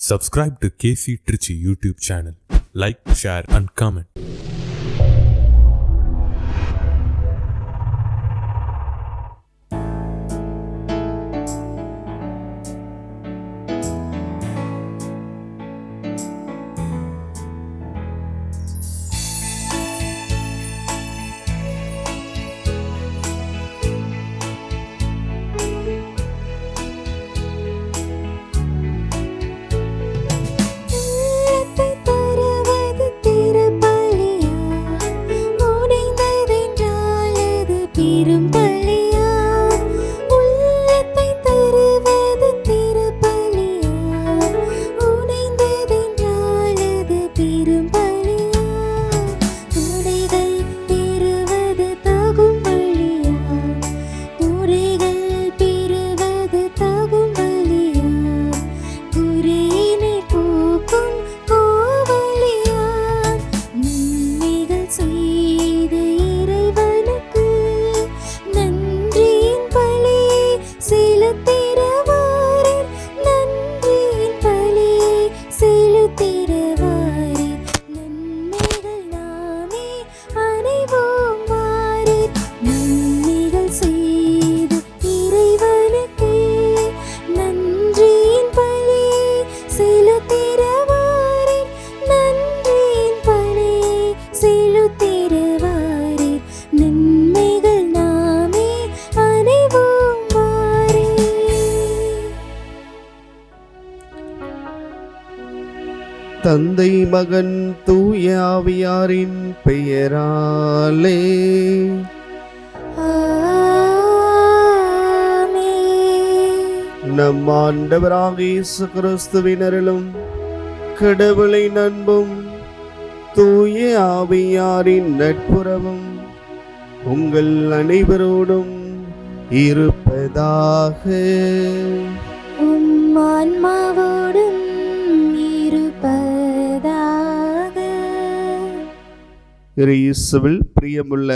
Subscribe to KC Trichy YouTube channel. Like, share and comment. தந்தை மகன் தூய ஆவியாரின் பெயராலே நம் ஆண்டவராகிய இயேசு கிறிஸ்துவின் அருளும் கடவுளின் அன்பும் தூய ஆவியாரின் நட்புறவும் உங்கள் அனைவரோடும் இருப்பதாக. ஆன்மாவோடும் இயேசுவில் பிரியமுள்ள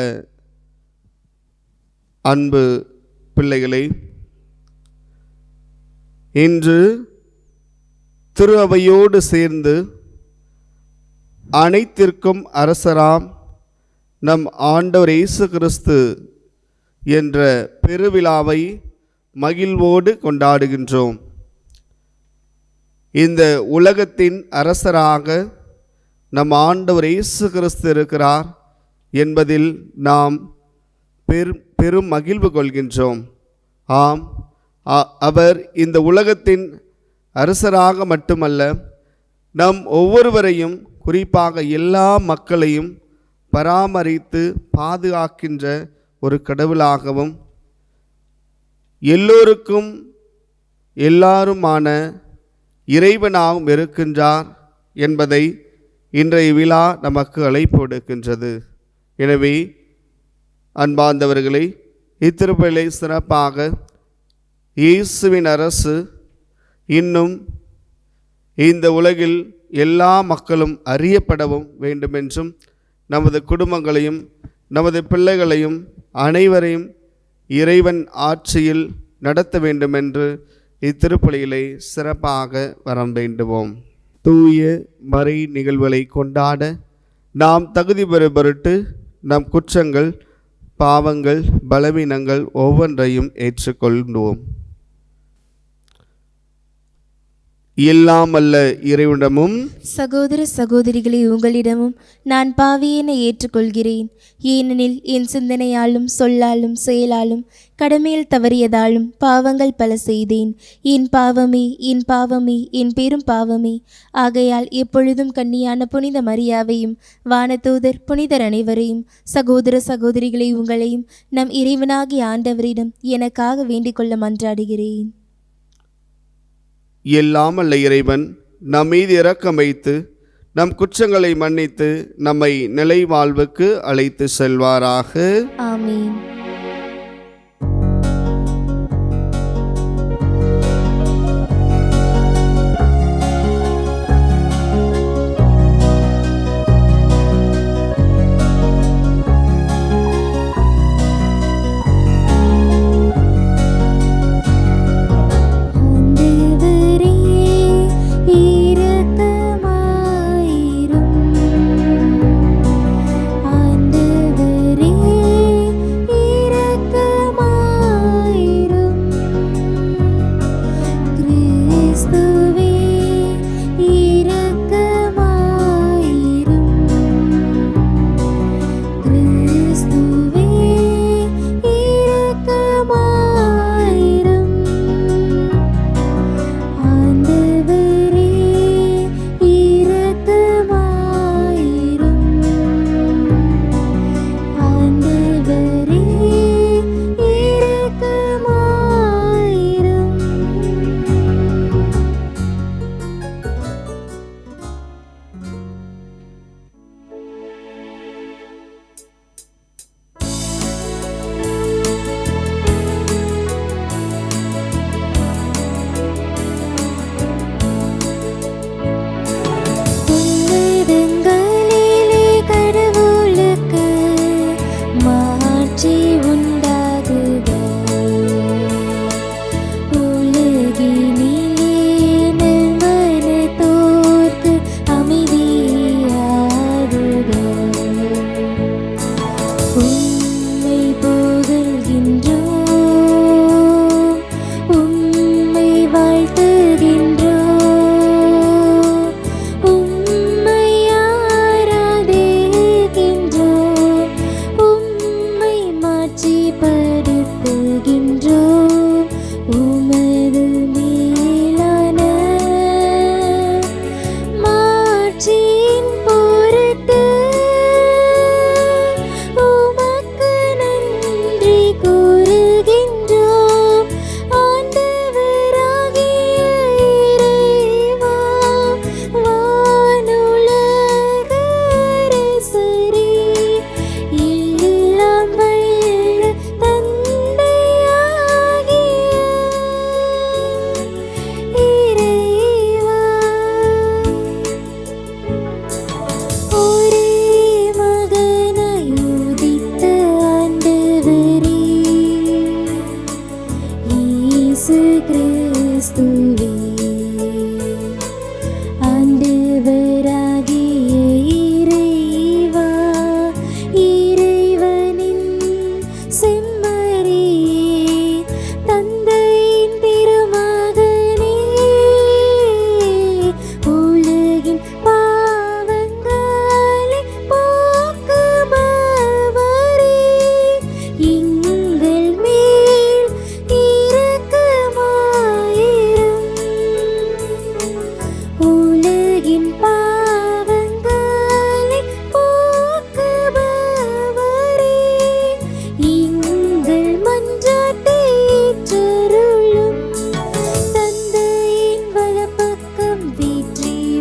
அன்பு பிள்ளைகளை, இன்று திரு அவையோடு சேர்ந்து அனைத்திற்கும் அரசராம் நம் ஆண்டவர் இயேசு கிறிஸ்து என்ற பெருவிழாவை மகிழ்வோடு கொண்டாடுகின்றோம். இந்த உலகத்தின் அரசராக நம் ஆண்டவர் இயேசு கிறிஸ்து இருக்கிறார் என்பதில் நாம் பெரும் மகிழ்வு கொள்கின்றோம். ஆம், அவர் இந்த உலகத்தின் அரசராக மட்டுமல்ல, நம் ஒவ்வொருவரையும், குறிப்பாக எல்லா மக்களையும் பராமரித்து பாதுகாக்கின்ற ஒரு கடவுளாகவும், எல்லோருக்கும் எல்லாருமான இறைவனாகவும் இருக்கின்றார் என்பதை இன்றைய விழா நமக்கு அழைப்பு விடுக்கின்றது. எனவே அன்பார்ந்தவர்களை, இத்திருப்பலியை சிறப்பாக இயேசுவின் அரசு இன்னும் இந்த உலகில் எல்லா மக்களும் அறியப்படவும் வேண்டுமென்றும், நமது குடும்பங்களையும் நமது பிள்ளைகளையும் அனைவரையும் இறைவன் ஆட்சியில் நடத்த வேண்டுமென்று இத்திருப்பலியிலே சிறப்பாக வரம் வேண்டுவோம். தூய மறை நிகழ்வுகளை கொண்டாட நாம் தகுதி பெறும் பொருட்டு நம் குற்றங்கள், பாவங்கள், பலவீனங்கள் ஒவ்வொன்றையும் ஏற்றுக்கொள்வோம். எல்லாம் அல்ல இறைவனிடமும் சகோதர சகோதரிகளை உங்களிடமும் நான் பாவியென ஏற்றுக்கொள்கிறேன். ஏனெனில் என் சிந்தனையாலும் சொல்லாலும் செயலாலும் கடமையில் தவறியதாலும் பாவங்கள் பல செய்தேன். என் பாவமே, என் பாவமே, என் பெரும் பாவமே. ஆகையால் எப்பொழுதும் கன்னியான புனித மரியாவையும் வானதூதர் புனிதர் அனைவரையும் சகோதர சகோதரிகளை உங்களையும் நம் இறைவனாகிய ஆண்டவரிடம் எனக்காக வேண்டிக் கொள்ள மன்றாடுகிறேன். எல்லாம் அல்ல இறைவன் நம் மீது இரக்கம் வைத்து நம் குற்றங்களை மன்னித்து நம்மை நிலை வாழ்வுக்கு அழைத்து செல்வாராக. ஆமீன். ஆண்டவரே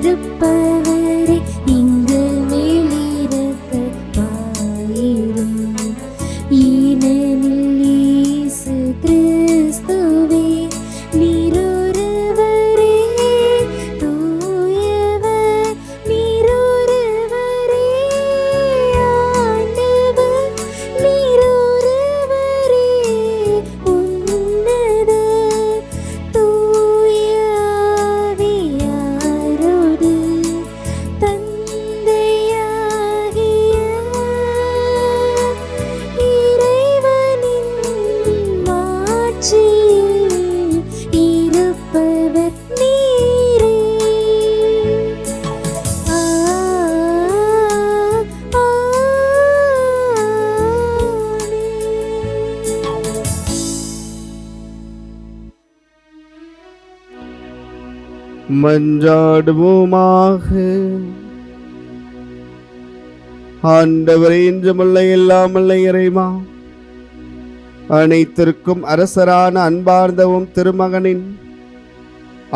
இருப்பவரே இங்கு மேலிரக்கமாயிரும். ஏனெனில் இயேசு கிறிஸ்துவே நீரொருவரே தூயவர், நீரொருவரே ஆண்டவர், நீரொருவரே உன்னத தூய ஆவியாரோடு தந்தையாகிய இறைவனின் மாட்சியில் இருப்பவர் நீரே. மன்றாடுவோமாக. ஆண்டவரே, இன்றுமுள்ள எல்லாமல்ல இறைவா, அனைத்திற்கும் அரசரான அன்பார்ந்தவும் திருமகனின்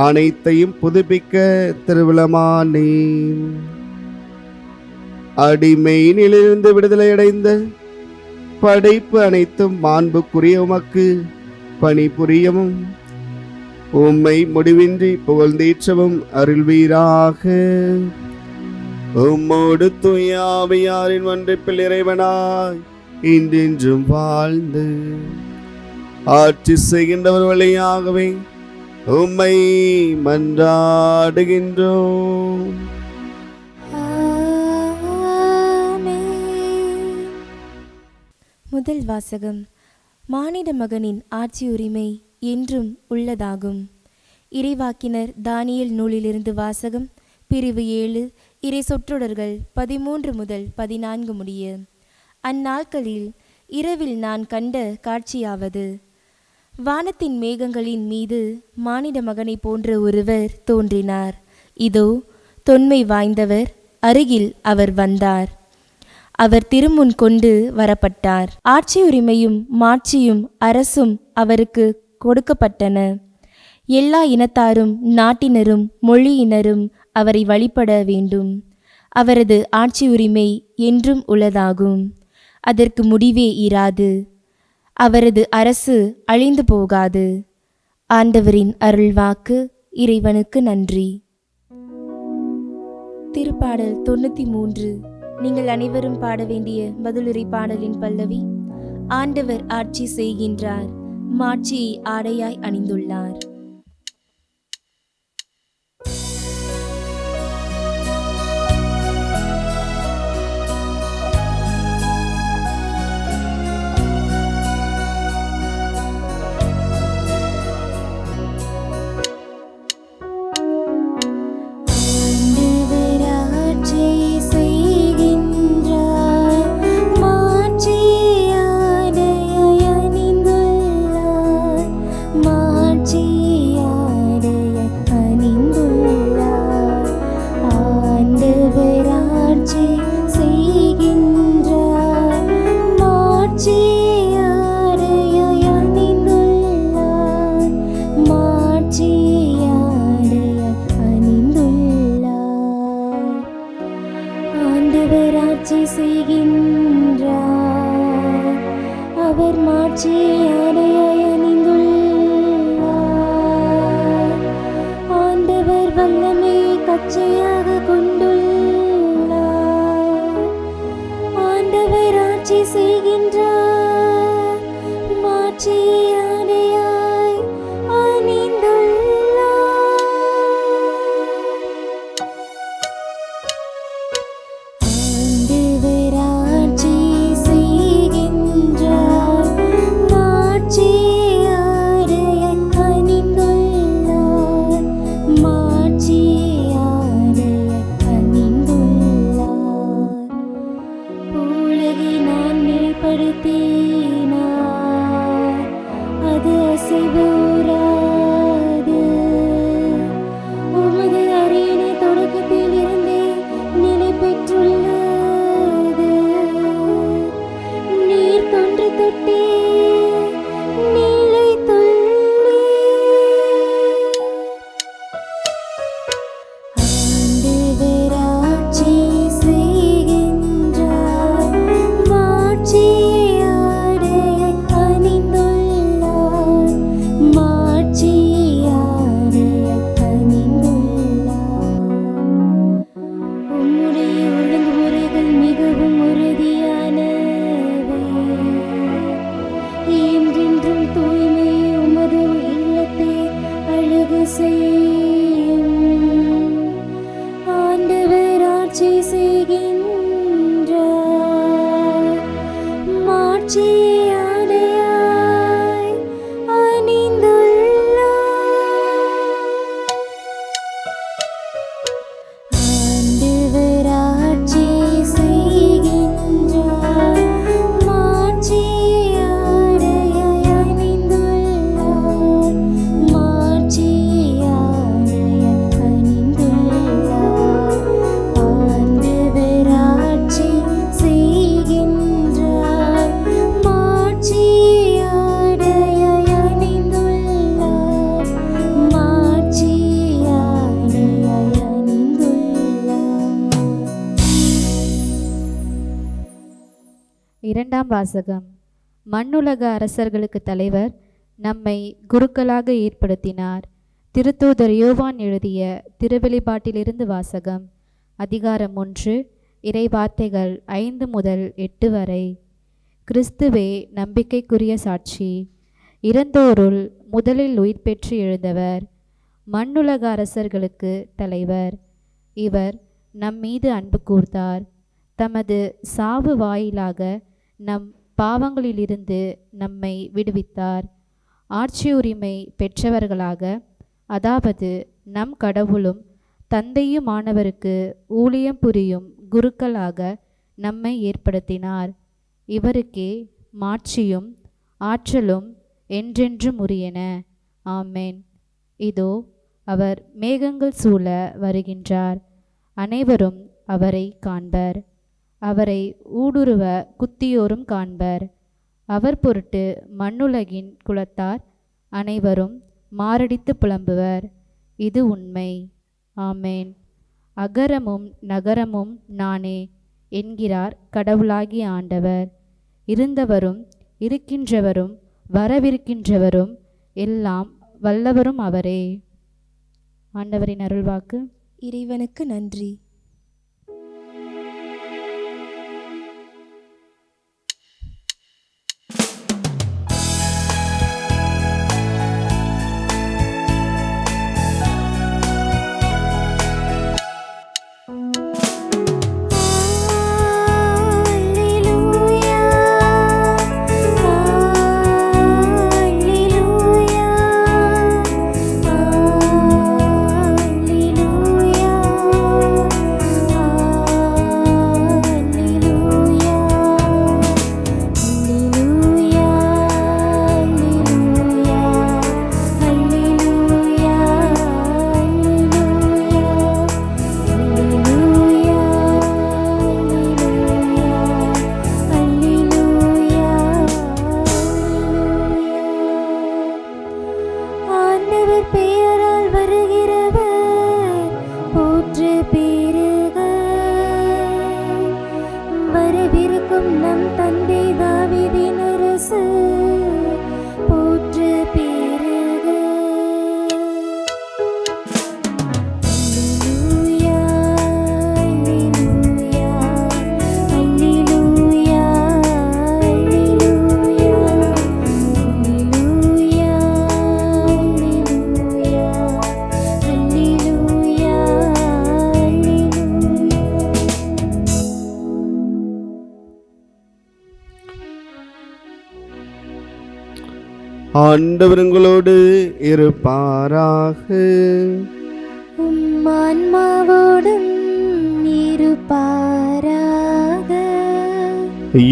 அனைத்தையும் புதுப்பிக்க திருவிழமானேன். அடிமையினிலிருந்து விடுதலையடைந்த படைப்பு அனைத்தும் மாண்புக்குரிய உமக்கு பணிபுரியவும் உம்மை முடிவின்றி புகழ்ந்தேற்றவும் அருள்வீராக. உம்மோடு தூய ஆவியாரின் ஒன்றிப்பில் இறைவனாய் இன்றென்றும் வாழ்ந்து ஆட்சி செய்கின்றவர் வழியாகவே உம்மை மன்றாடுகின்றோம். முதல் வாசகம். மானிட மகனின் ஆட்சி உரிமை என்றும் உள்ளதாகும். இறைவாக்கினர் தானியேல் நூலிலிருந்து வாசகம். பிரிவு 7, இறை சொற்றொடர்கள் 13 முதல் 14 முடிய. அந்நாட்களில் இரவில் நான் கண்ட காட்சியாவது, வானத்தின் மேகங்களின் மீது மானிட மகனை போன்ற ஒருவர் தோன்றினார். இதோ தொன்மை வாய்ந்தவர், அருகில் அவர் வந்தார். அவர் திருமுன் கொண்டு வரப்பட்டார். ஆட்சியுரிமையும் மாட்சியும் அரசும் அவருக்கு கொடுக்கப்பட்டன. எல்லா இனத்தாரும் நாட்டினரும் மொழியினரும் அவரை வழிபட வேண்டும். அவரது ஆட்சியுரிமை என்றும் உள்ளதாகும். அதற்கு முடிவே இராது. அவரது அரசு அழிந்து போகாது. ஆண்டவரின் அருள்வாக்கு. இறைவனுக்கு நன்றி. திருப்பாடல் 93. நீங்கள் அனைவரும் பாட வேண்டிய பதிலுரை பாடலின் பல்லவி. ஆண்டவர் ஆட்சி செய்கின்றார், மாட்சியை ஆடையாய் அணிந்துள்ளார். அவர் மாட்சியை ஆடையாய் அணிந்துள்ளார். ஆண்டவர் வல்லமையை கச்சையாக கொண்டுள்ளார். ஆண்டவர் ஆட்சி செய்கின்றார், மாட்சியை ஆடையாய் அணிந்துள்ளார். ஆண்டவர் ஆட்சி செய்கின்றார், மாட்சியை ஆடையாய் அணிந்துள்ளார். மாட்சியை ஆடையாய் அணிந்துள்ளார். இரண்டாம் வாசகம். மண்ணுலக அரசர்களுக்கு தலைவர், நம்மை குருக்களாக ஏற்படுத்தினார். திருத்தூதர் யோவான் எழுதிய திருவெளிப்பாட்டிலிருந்து வாசகம். அதிகாரம் 1, இறை வார்த்தைகள் 5 முதல் 8 வரை. கிறிஸ்துவே நம்பிக்கைக்குரிய சாட்சி. இறந்தோருள் முதலில் உயிர் பெற்று எழுந்தவர். மண்ணுலக அரசர்களுக்கு தலைவர். இவர் நம்மீது அன்பு கூர்ந்தார். தமது சாவு வாயிலாக நம் பாவங்களிலிருந்து நம்மை விடுவித்தார். ஆட்சி உரிமை பெற்றவர்களாக, அதாவது நம் கடவுளும் தந்தையுமானவருக்கு ஊழியம் புரியும் குருக்களாக நம்மை ஏற்படுத்தினார். இவருக்கே மாட்சியும் ஆற்றலும் என்றென்றும் உரியன. ஆமென். இதோ அவர் மேகங்கள் சூழ வருகின்றார். அனைவரும் அவரை காண்பர். அவரை ஊடுருவ குத்தியோரும் காண்பர். அவர் பொருட்டு மண்ணுலகின் குலத்தார் அனைவரும் மாரடித்து புலம்புவர். இது உண்மை. ஆமேன். அகரமும் நகரமும் நானே என்கிறார் கடவுளாகிய ஆண்டவர். இருந்தவரும் இருக்கின்றவரும் வரவிருக்கின்றவரும் எல்லாம் வல்லவரும் அவரே. ஆண்டவரின் அருள்வாக்கு. இறைவனுக்கு நன்றி. ஆண்டவர் உங்களோடு இருப்பாராக. உம் ஆன்மாவோடும் இருப்பாராக.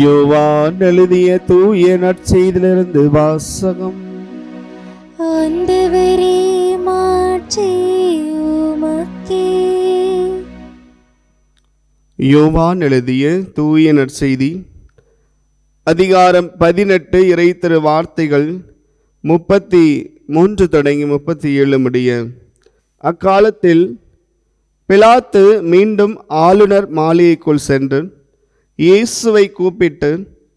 யோவான் எழுதிய தூய நற்செய்தியிலிருந்து வாசகம். ஆண்டவரே, மாட்சி உமக்கே. யோவான் எழுதிய தூய நற்செய்தி அதிகாரம் 18 இறை திரு வார்த்தைகள் 33 தொடங்கி 37 முடிய. அக்காலத்தில் பிலாத்து மீண்டும் ஆளுநர் மாளிகைக்குள் சென்று இயேசுவை கூப்பிட்டு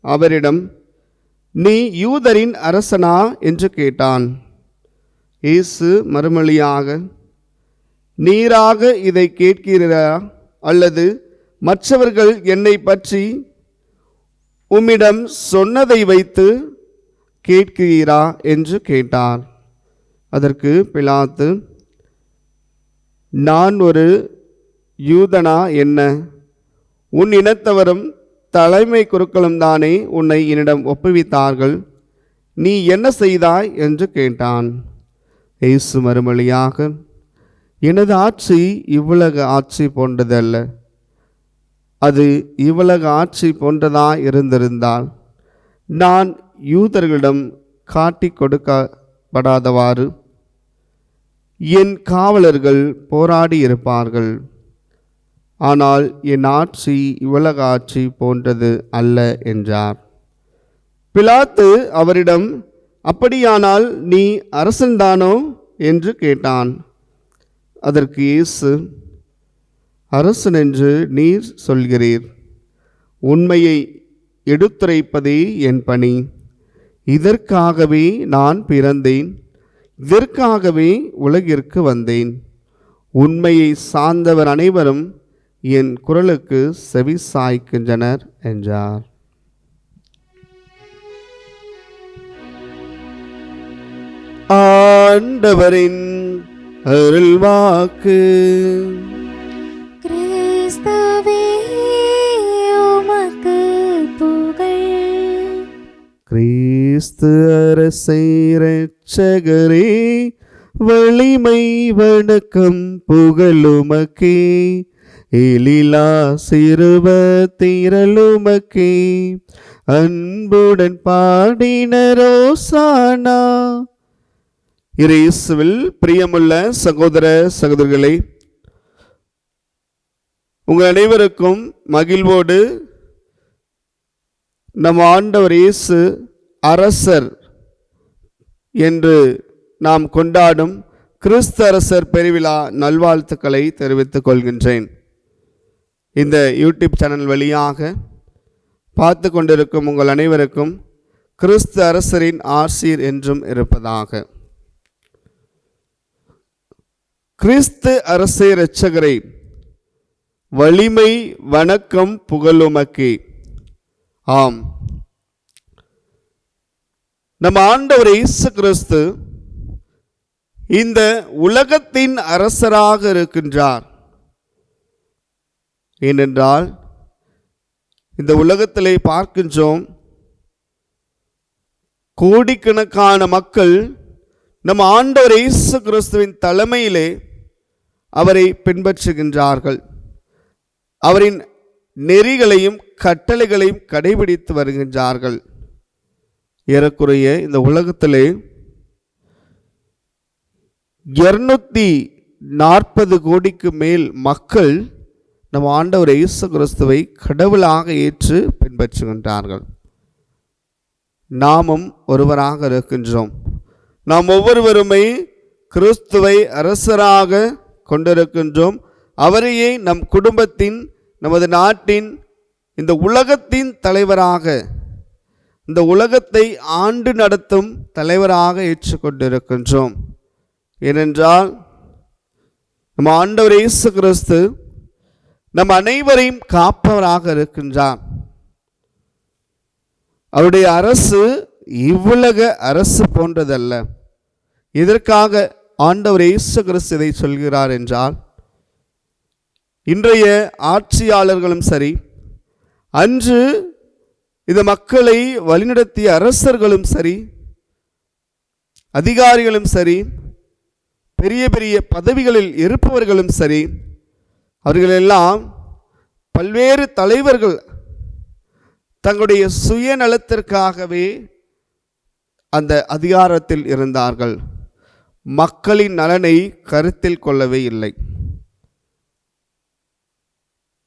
அவரிடம், நீ யூதரின் அரசனா என்று கேட்டான். இயேசு மறுமொழியாக, நீராக இதை கேட்கிறீரா, அல்லது மற்றவர்கள் என்னை பற்றி உம்மிடம் சொன்னதை வைத்து கேட்கிறீரா என்று கேட்டார். அதற்கு பிலாத்து, நான் ஒரு யூதனா என்ன? உன் இனத்தவரும் தலைமை குருக்களும் தானே உன்னை என்னிடம் ஒப்புவித்தார்கள். நீ என்ன செய்தாய் என்று கேட்டான். இயேசு மறுமொழியாக, எனது ஆட்சி இவ்வுலக ஆட்சி போன்றதல்ல. அது இவ்வுலக ஆட்சி போன்றதாய் இருந்திருந்தால் நான் யூதர்களிடம் காட்டி கொடுக்கப்படாதவாறு என் காவலர்கள் போராடி இருப்பார்கள். ஆனால் என் ஆட்சி இவ்வுலக ஆட்சி போன்றது அல்ல என்றார். பிலாத்து அவரிடம், அப்படியானால் நீ அரசன்தானோ என்று கேட்டான். அதற்கு இயேசு, அரசன் என்று நீர் சொல்கிறீர். உண்மையை எடுத்துரைப்பதே என் பணி. இதற்காகவே நான் பிறந்தேன், இதற்காகவே உலகிற்கு வந்தேன். உண்மையை சார்ந்தவர் அனைவரும் என் குரலுக்கு செவி சாய்க்கின்றனர் என்றார். ஆண்டவரின் அருள்வாக்கு. கிறிஸ்துவே உமக்கு புகழ். கிறிஸ்து அரசை இரட்சகரே, வலிமை வணக்கம் புகழுமக்கே. எழிலா சிறுவ திரளுமக்கே, அன்புடன் பாடினரோசானா. இயேசுவில் பிரியமுள்ள சகோதர சகோதரிகளே, உங்கள் அனைவருக்கும் மகிழ்வோடு நம் ஆண்டவர் இயேசு அரசர் என்று நாம் கொண்டாடும் கிறிஸ்து அரசர் பெருவிழா நல்வாழ்த்துக்களை தெரிவித்துக் கொள்கின்றேன். இந்த யூடியூப் சேனல் வழியாக பார்த்து கொண்டிருக்கும் உங்கள் அனைவருக்கும் கிறிஸ்து அரசரின் ஆசீர் என்றும் இருப்பதாக. கிறிஸ்து அரசே இரட்சகரே, வலிமை வணக்கம் புகழுமக்கே. ஆம், நம் ஆண்டவர் இயேசு கிறிஸ்து இந்த உலகத்தின் அரசராக இருக்கின்றார். ஏனென்றால் இந்த உலகத்திலே பார்க்கின்றோம், கோடிக்கணக்கான மக்கள் நம் ஆண்டவர் இயேசு கிறிஸ்துவின் தலைமையிலே அவரை பின்பற்றுகின்றார்கள். அவரின் நெறிகளையும் கட்டளைகளையும் கடைபிடித்து வருகின்றார்கள். ஏறக்குறைய இந்த உலகத்திலே 240 கோடிக்கு மேல் மக்கள் நம் ஆண்டவர் இயேசு கிறிஸ்துவை கடவுளாக ஏற்று பின்பற்றுகின்றார்கள். நாமும் ஒருவராக இருக்கின்றோம். நாம் ஒவ்வொருவருமே கிறிஸ்துவை அரசராக கொண்டிருக்கின்றோம். அவரையே நம் குடும்பத்தின், நமது நாட்டின், இந்த உலகத்தின் தலைவராக, இந்த உலகத்தை ஆண்டு நடத்தும் தலைவராக ஏற்றுக்கொண்டிருக்கின்றோம். ஏனென்றால் நம் ஆண்டவர் இயேசு கிறிஸ்து நம் அனைவரையும் காப்பவராக இருக்கின்றார். அவருடைய அரசு இவ்வுலக அரசு போன்றதல்ல. இதற்காக ஆண்டவர் இயேசு கிறிஸ்து இதை சொல்கிறார் என்றால், இன்றைய ஆட்சியாளர்களும் சரி, அன்று இந்த மக்களை வழிநடத்திய அரசர்களும் சரி, அதிகாரிகளும் சரி, பெரிய பெரிய பதவிகளில் இருப்பவர்களும் சரி, அவர்களெல்லாம் பல்வேறு தலைவர்கள் தங்களுடைய சுயநலத்திற்காகவே அந்த அதிகாரத்தில் இருந்தார்கள். மக்களின் நலனை கருத்தில் கொள்ளவே இல்லை.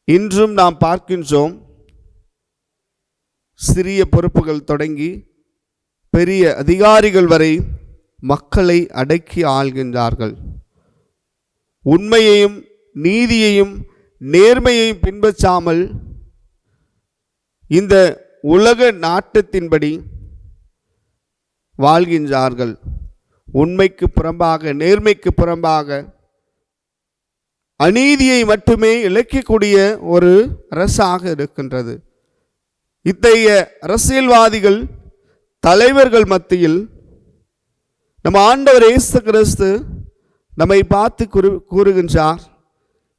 இன்றும் நாம் பார்க்கின்றோம், சிறிய பொறுப்புகள் தொடங்கி பெரிய அதிகாரிகள் வரை மக்களை அடக்கி ஆள்கின்றார்கள். உண்மையையும் நீதியையும் நேர்மையையும் பின்பற்றாமல் இந்த உலக நாட்டத்தின்படி வாழ்கின்றார்கள். உண்மைக்கு புறம்பாக, நேர்மைக்கு புறம்பாக அநீதியை மட்டுமே இழைக்கக்கூடிய ஒரு அரசாக இருக்கின்றது. இத்தகைய அரசியல்வாதிகள், தலைவர்கள் மத்தியில் நம் ஆண்டவர் இயேசு கிறிஸ்து நம்மை பார்த்து கூறுகின்றார்,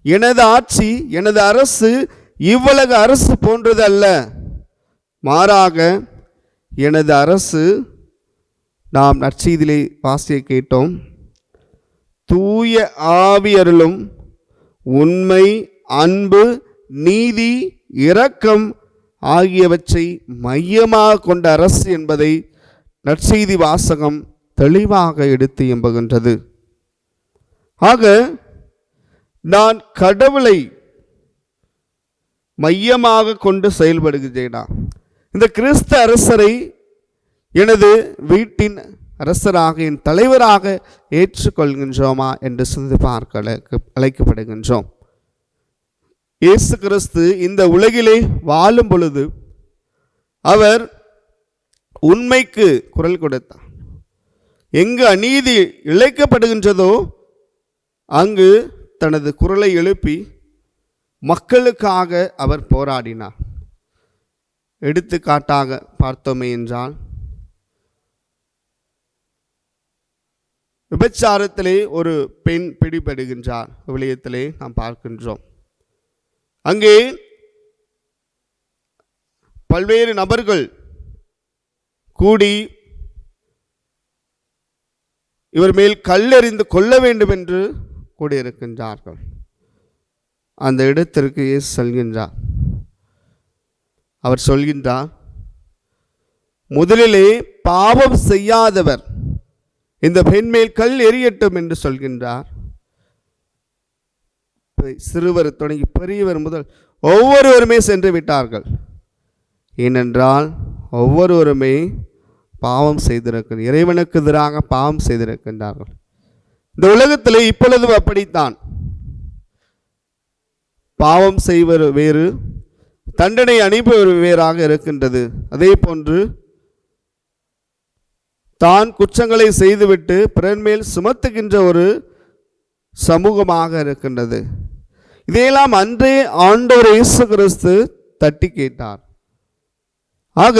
எனது ஆட்சி, எனது அரசு இவ்வுலக அரசு போன்றது அல்ல. மாறாக எனது அரசு, நாம் நற்செய்தியிலே வாசிக்க கேட்டோம், தூய ஆவியருளும் உண்மை, அன்பு, நீதி, இரக்கம் ஆகியவற்றை மையமாக கொண்ட அரசு என்பதை நற்செய்தி வாசகம் தெளிவாக எடுத்து எம்புகின்றது. ஆக நான் கடவுளை மையமாக கொண்டு செயல்படுகிறேனா? இந்த கிறிஸ்து அரசரை எனது வீட்டின் அரசராக, என் தலைவராக ஏற்றுக்கொள்கின்றோமா என்று சிந்தித்து பார்க்க அழைக்கப்படுகின்றோம். இயேசு கிறிஸ்து இந்த உலகிலே வாழும் பொழுது அவர் உண்மைக்கு குரல் கொடுத்தார். எங்கு அநீதி இழைக்கப்படுகின்றதோ அங்கு தனது குரலை எழுப்பி மக்களுக்காக அவர் போராடினார். எடுத்துக்காட்டாக பார்த்தோமே என்றால், விபச்சாரத்திலே ஒரு பெண் பிடிபடுகின்றார். விவிலியத்திலே நாம் பார்க்கின்றோம். அங்கே பல்வேறு நபர்கள் கூடி இவர் மேல் கல்லெறிந்து கொள்ள வேண்டும் என்று கூடியிருக்கின்றார்கள். அந்த இடத்திற்கு இயேசு செல்கின்றார். அவர் சொல்கின்றார், முதலிலே பாவம் செய்யாதவர் இந்த பெண் மேல் கல் எறியட்டும் என்று சொல்கின்றார். சிறுவர் தொடங்கி பெரியவர் முதல் ஒவ்வொருவருமே சென்று விட்டார்கள். ஏனென்றால் ஒவ்வொருவருமே பாவம் செய்திருக்கிறார், இறைவனுக்கு எதிராக பாவம் செய்திருக்கின்றார்கள். இந்த உலகத்திலே இப்பொழுதும் அப்படித்தான். பாவம் செய்வர் வேறு, தண்டனை அனுபவர் வேறாக இருக்கின்றது. அதே போன்று தான் குற்றங்களை செய்துவிட்டு பிறர் மேல் சுமத்துகின்ற ஒரு சமூகமாக இருக்கின்றது. இதையெல்லாம் அன்றே ஆண்டவர் இயேசு கிறிஸ்து தட்டி கேட்டார். ஆக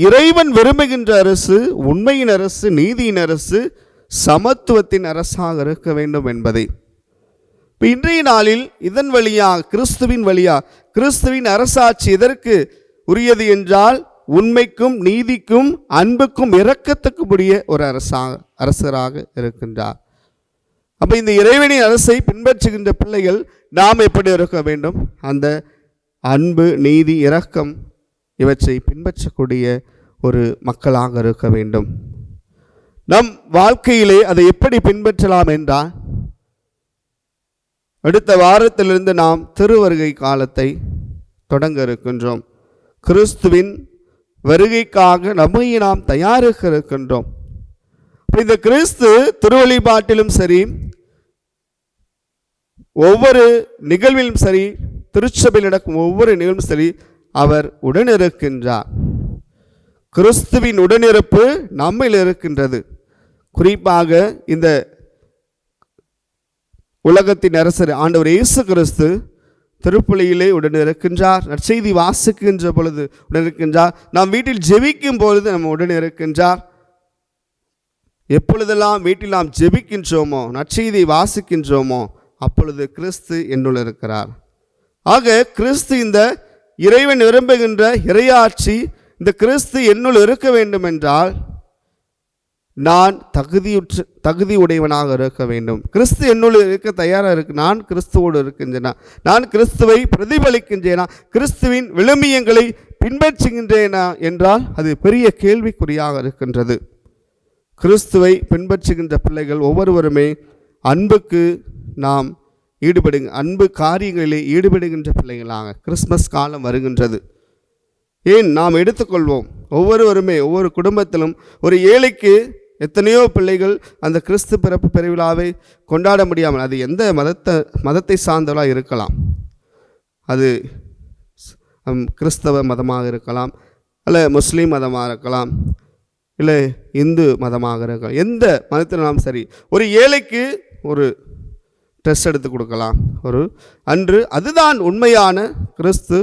இறைவன் விரும்புகின்ற அரசு உண்மையின் அரசு, நீதியின் அரசு, சமத்துவத்தின் அரசாக இருக்க வேண்டும் என்பதை இன்றைய நாளில் இதன் வழியாக கிறிஸ்துவின் அரசாட்சி எதற்கு உரியது என்றால், உண்மைக்கும் நீதிக்கும் அன்புக்கும் இரக்கத்துக்கும் உரிய ஒரு அரசராக இருக்கின்றார். அப்ப இந்த இறைவனின் அரசை பின்பற்றுகின்ற பிள்ளைகள் நாம் எப்படி இருக்க வேண்டும்? அந்த அன்பு, நீதி, இரக்கம் இவற்றை பின்பற்றக்கூடிய ஒரு மக்களாக இருக்க வேண்டும். நம் வாழ்க்கையிலே அதை எப்படி பின்பற்றலாம் என்றால், அடுத்த வாரத்திலிருந்து நாம் திருவருகை காலத்தை தொடங்க இருக்கின்றோம். கிறிஸ்துவின் வருகைக்காக நம்மை நாம் தயாரிக்க இருக்கின்றோம். இந்த கிறிஸ்து திருவழிபாட்டிலும் சரி, ஒவ்வொரு நிகழ்விலும் சரி, திருச்சபையில் நடக்கும் ஒவ்வொரு நிகழ்வும் சரி, அவர் உடனிருக்கின்றார். கிறிஸ்துவின் உடனிருப்பு நம்மில் இருக்கின்றது. குறிப்பாக இந்த உலகத்தின் அரசர் ஆண்டவர் இயேசு கிறிஸ்து திருப்பலியிலே உடனிருக்கின்றார். நற்செய்தி வாசிக்கின்ற பொழுது உடனிருக்கின்றார். நாம் வீட்டில் ஜெபிக்கும் பொழுது நம்ம உடனிருக்கின்றார். எப்பொழுதெல்லாம் வீட்டில் நாம் ஜெபிக்கின்றோமோ, நற்செய்தி வாசிக்கின்றோமோ, அப்பொழுது கிறிஸ்து என்னுள் இருக்கிறார். ஆக கிறிஸ்து, இந்த இறைவன் விரும்புகின்ற இறையாட்சி, இந்த கிறிஸ்து என்னுள் இருக்க வேண்டும் என்றால் நான் தகுதி உடையவனாக இருக்க வேண்டும். கிறிஸ்து என்னுள் இருக்க தயாராக இருக்கு. நான் கிறிஸ்துவோடு இருக்கின்றேனா? நான் கிறிஸ்துவை பிரதிபலிக்கின்றேனா? கிறிஸ்துவின் விழுமியங்களை பின்பற்றுகின்றேனா என்றால் அது பெரிய கேள்விக்குறியாக இருக்கின்றது. கிறிஸ்துவை பின்பற்றுகின்ற பிள்ளைகள் ஒவ்வொருவருமே அன்புக்கு நாம் அன்பு காரியங்களிலே ஈடுபடுகின்ற பிள்ளைகளாக கிறிஸ்மஸ் காலம் வருகின்றது. ஏன் நாம் எடுத்துக்கொள்வோம், ஒவ்வொருவருமே ஒவ்வொரு குடும்பத்திலும் ஒரு ஏழைக்கு எத்தனையோ பிள்ளைகள் அந்த கிறிஸ்து பிறப்பு பெருவிழாவை கொண்டாட முடியாமல், அது எந்த மதத்தை சார்ந்தவர்களாக இருக்கலாம், அது கிறிஸ்தவ மதமாக இருக்கலாம், அல்ல முஸ்லீம் மதமாக இருக்கலாம், இல்லை இந்து மதமாக இருக்கலாம், எந்த மதத்தினாலும் சரி, ஒரு ஏழைக்கு ஒரு ட்ரெஸ் எடுத்து கொடுக்கலாம் ஒரு அன்று. அதுதான் உண்மையான கிறிஸ்து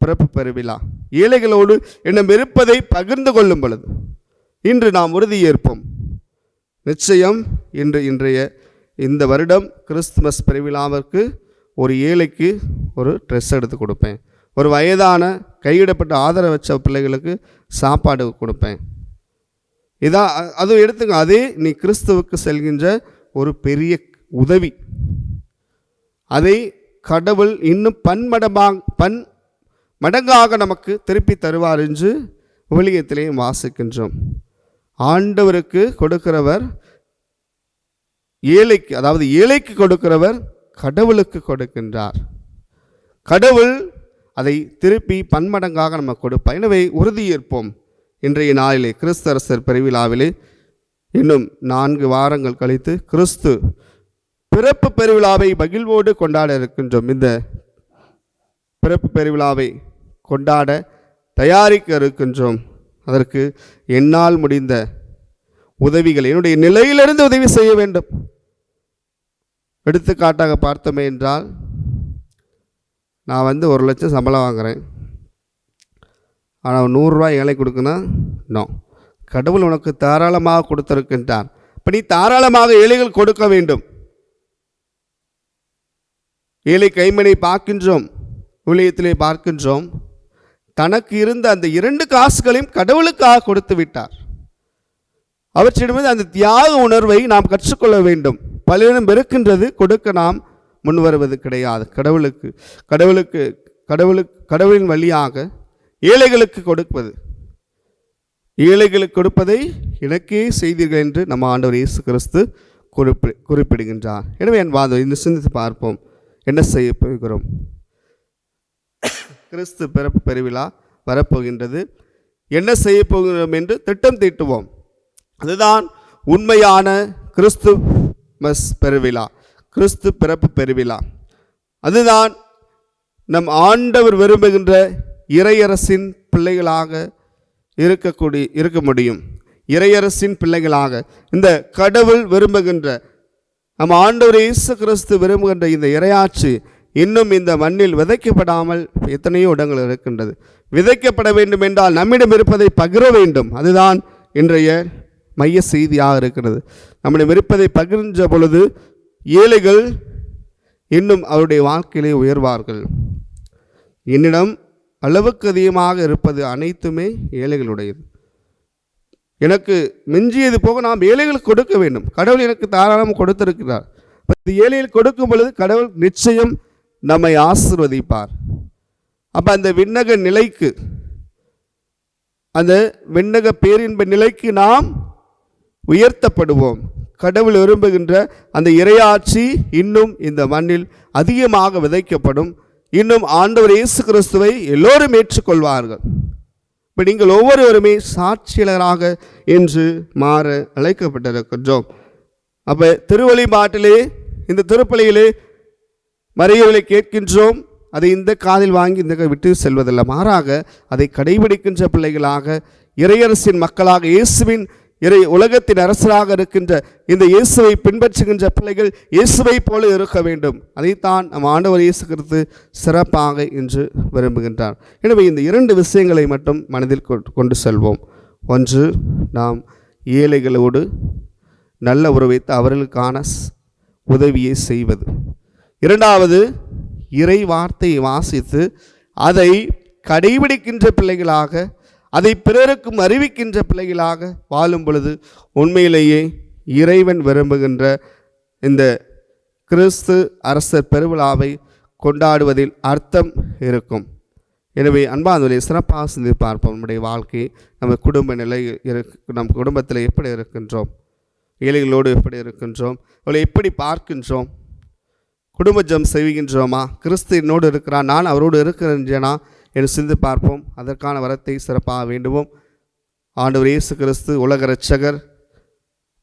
பிறப்பு பெருவிழா. ஏழைகளோடு என்னும் இருப்பதை பகிர்ந்து கொள்ளும் பொழுது இன்று நாம் உறுதியேற்போம். நிச்சயம் இன்றைய இந்த வருடம் கிறிஸ்துமஸ் பெருவிழாவிற்கு ஒரு ஏழைக்கு ஒரு ட்ரெஸ் எடுத்து கொடுப்பேன். ஒரு வயதான கையிடப்பட்ட ஆதரவு வச்ச பிள்ளைகளுக்கு சாப்பாடு கொடுப்பேன். இதான் அது எடுத்துங்க. அதே நீ கிறிஸ்துவுக்கு செல்கின்ற ஒரு பெரிய உதவி. அதை கடவுள் இன்னும் மடங்காக நமக்கு திருப்பி தருவார் என்று விவிலியத்திலேயும் வாசிக்கின்றோம். ஆண்டவருக்கு கொடுக்கிறவர் ஏழைக்கு, அதாவது ஏழைக்கு கொடுக்கிறவர் கடவுளுக்கு கொடுக்கின்றார். கடவுள் அதை திருப்பி பன்மடங்காக நமக்கு கொடுப்பார். எனவே உறுதியேற்போம். இன்றைய நாளிலே கிறிஸ்து அரசர் பெருவிழாவிலே இன்னும் 4 வாரங்கள் கழித்து கிறிஸ்து பிறப்பு பெருவிழாவை மகிழ்வோடு கொண்டாட இருக்கின்றோம். இந்த பிறப்பு பெருவிழாவை கொண்டாட தயாரிக்க இருக்கின்றோம். அதற்கு என்னால் முடிந்த உதவிகள், என்னுடைய நிலையிலிருந்து உதவி செய்ய வேண்டும். எடுத்துக்காட்டாக பார்த்தோமே என்றால், நான் 1 லட்சம் சம்பளம் வாங்குகிறேன், ஆனால் 100 ரூபாய் ஏழை கொடுக்கணும். நோ, கடவுள் உனக்கு தாராளமாக கொடுத்திருக்கின்றார். இப்போ நீ தாராளமாக ஏழைகள் கொடுக்க வேண்டும். ஏழை கைமனை பார்க்கின்றோம், ஊழியத்திலே பார்க்கின்றோம். தனக்கு இருந்த அந்த 2 காசுகளையும் கடவுளுக்காக கொடுத்து விட்டார். அவற்றிடமிருந்து அந்த தியாக உணர்வை நாம் கற்றுக்கொள்ள வேண்டும். பலரும் இருக்கின்றது, கொடுக்க நாம் முன் வருவது கிடையாது. கடவுளின் வழியாக ஏழைகளுக்கு கொடுப்பது, ஏழைகளுக்கு கொடுப்பதை எனக்கே செய்தீர்கள் என்று நம்ம ஆண்டவர் இயேசு கிறிஸ்து குறிப்பிடுகின்றார். எனவே என் வாதம் இந்த சிந்தித்து பார்ப்போம். என்ன செய்ய போகிறோம்? கிறிஸ்து பிறப்பு பெருவிழா வரப்போகின்றது. என்ன செய்ய போகிறோம் என்று திட்டம் தீட்டுவோம். அதுதான் உண்மையான கிறிஸ்துமஸ் பெருவிழா, கிறிஸ்து பிறப்பு பெருவிழா. அதுதான் நம் ஆண்டவர் விரும்புகின்ற இறையரசின் பிள்ளைகளாக இருக்க முடியும். இறையரசின் பிள்ளைகளாக இந்த கடவுள் விரும்புகின்ற, நம் ஆண்டவர் இயேசு கிறிஸ்து விரும்புகின்ற இந்த இறையாட்சி இன்னும் இந்த மண்ணில் விதைக்கப்படாமல் எத்தனையோ இடங்கள் இருக்கின்றது. விதைக்கப்பட வேண்டும் என்றால் நம்மிடம் இருப்பதை பகிர வேண்டும். அதுதான் இன்றைய மைய செய்தியாக இருக்கிறது. நம்மிடம் இருப்பதை பகிர்ந்த பொழுது ஏழைகள் இன்னும் அவருடைய வாழ்க்கையிலே உயர்வார்கள். என்னிடம் அளவுக்கு அதிகமாக இருப்பது அனைத்துமே ஏழைகளுடையது. எனக்கு மிஞ்சியது போக நாம் ஏழைகளுக்கு கொடுக்க வேண்டும். கடவுள் எனக்கு தாராளமாக கொடுத்திருக்கிறார். ஏழைகள் கொடுக்கும் பொழுது கடவுள் நிச்சயம் நம்மை ஆசீர்வதிப்பார். அப்போ அந்த விண்ணக நிலைக்கு, அந்த விண்ணக பேரின்ப நிலைக்கு நாம் உயர்த்தப்படுவோம். கடவுள் விரும்புகின்ற அந்த இறையாட்சி இன்னும் இந்த மண்ணில் அதிகமாக விதைக்கப்படும். இன்னும் ஆண்டவர் இயேசு கிறிஸ்துவை எல்லோரும் ஏற்றுக்கொள்வார்கள். இப்போ நீங்கள் ஒவ்வொருவருமே சாட்சியாளராக என்று மாற அழைக்கப்பட்டிருக்கின்றோம். அப்போ திருவழிபாட்டிலே, இந்த திருப்பலியிலே மறையவர்களை கேட்கின்றோம். அதை இந்த காதில் வாங்கி இந்த விட்டு செல்வதில்லை, மாறாக அதை கடைபிடிக்கின்ற பிள்ளைகளாக, இறையரசின் மக்களாக, இயேசுவின் உலகத்தின் அரசராக இருக்கின்ற இந்த இயேசுவை பின்பற்றுகின்ற பிள்ளைகள் இயேசுவை போல இருக்க வேண்டும். அதைத்தான் நம் ஆண்டவர் இயேசு கிறிஸ்து சிறப்பாக இன்று விரும்புகின்றார். எனவே இந்த 2 விஷயங்களை மட்டும் மனதில் கொண்டு செல்வோம். ஒன்று, நாம் ஏழைகளோடு நல்ல உறவைத்து அவர்களுக்கான உதவியை செய்வது. 2வது, இறை வார்த்தையை வாசித்து அதை கடைபிடிக்கின்ற பிள்ளைகளாக, அதை பிறருக்கும் அறிவிக்கின்ற பிள்ளைகளாக வாழும் பொழுது உண்மையிலேயே இறைவன் விரும்புகின்ற இந்த கிறிஸ்து அரசர் பெருவிழாவை கொண்டாடுவதில் அர்த்தம் இருக்கும். எனவே அன்பானவர்களே, சிறப்பாக சிந்தித்து பார்ப்போம். நம்முடைய வாழ்க்கை, நம்ம குடும்ப நிலை, நம் குடும்பத்தில் எப்படி இருக்கின்றோம், ஏழைகளோடு எப்படி இருக்கின்றோம், அவளை எப்படி பார்க்கின்றோம், குடும்ப ஜெபம் செய்கின்றோமா, கிறிஸ்து என்னோடு இருக்கிறான், நான் அவரோடு இருக்கிறேனா என்று சிந்தித்து பார்ப்போம். அதற்கான வரத்தை சிறப்பாக வேண்டுவோம். ஆண்டவர் இயேசு கிறிஸ்து உலக இரட்சகர்,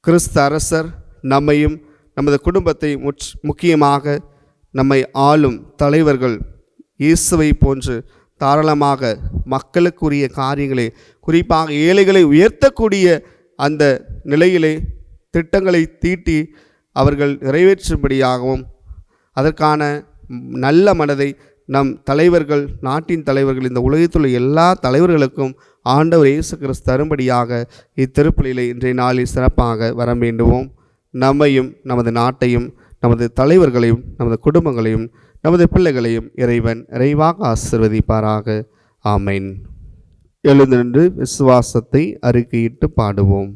கிறிஸ்து அரசர் நம்மையும் நமது குடும்பத்தை முக்கியமாக நம்மை ஆளும் தலைவர்கள் இயேசுவை போன்று தாராளமாக மக்களுக்குரிய காரியங்களை, குறிப்பாக ஏழைகளை உயர்த்தக்கூடிய அந்த நிலையிலே திட்டங்களை தீட்டி அவர்கள் நிறைவேற்றும்படியாகவும், அதற்கான நல்ல மனதை நம் தலைவர்கள், நாட்டின் தலைவர்கள், இந்த உலகத்தில் எல்லா தலைவர்களுக்கும் ஆண்டவர் இயேசு கிறிஸ்து தரும்படியாக இத்திருப்பலியிலே இன்றைய நாளில் சிறப்பாக வர வேண்டுவோம். நம்மையும், நமது நாட்டையும், நமது தலைவர்களையும், நமது குடும்பங்களையும், நமது பிள்ளைகளையும் இறைவன் நிறைவாக ஆசீர்வதிப்பாராக. ஆமென். எழுந்து நின்று விசுவாசத்தை அறிக்கையிட்டு பாடுவோம்.